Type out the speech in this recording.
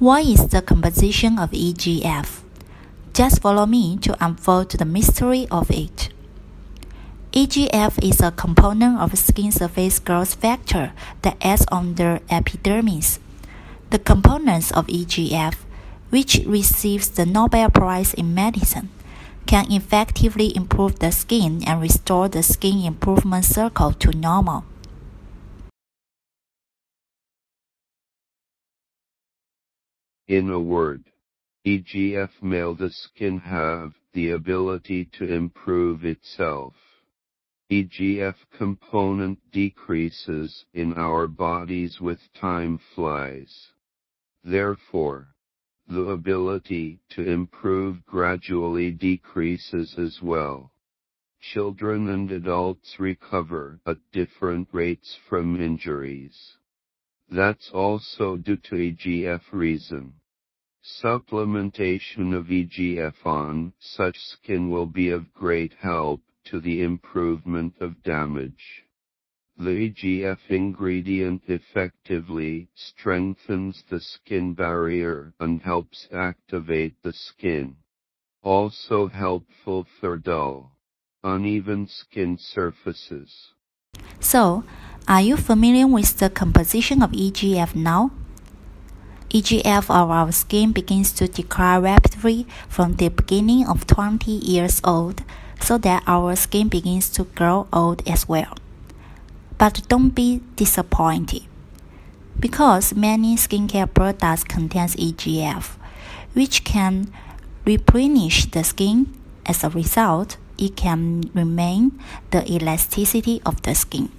What is the composition of EGF? Just follow me to unfold the mystery of it. EGF is a component of skin surface growth factor that acts on the epidermis. The components of EGF, which receives the Nobel Prize in medicine, can effectively improve the skin and restore the skin improvement circle to normal. In a word, EGF makes the skin have the ability to improve itself. EGF component decreases in our bodies with time flies. Therefore, the ability to improve gradually decreases as well. Children and adults recover at different rates from injuries. That's also due to EGF reason. Supplementation of EGF on such skin will be of great help to the improvement of damage. The EGF ingredient effectively strengthens the skin barrier and helps activate the skin. Also helpful for dull, uneven skin surfaces. So, are you familiar with the composition of EGF now? EGF of our skin begins to decline rapidly from the beginning of 20 years old, so that our skin begins to grow old as well. But don't be disappointed, because many skincare products contain EGF, which can replenish the skin. As a result, it can remain the elasticity of the skin.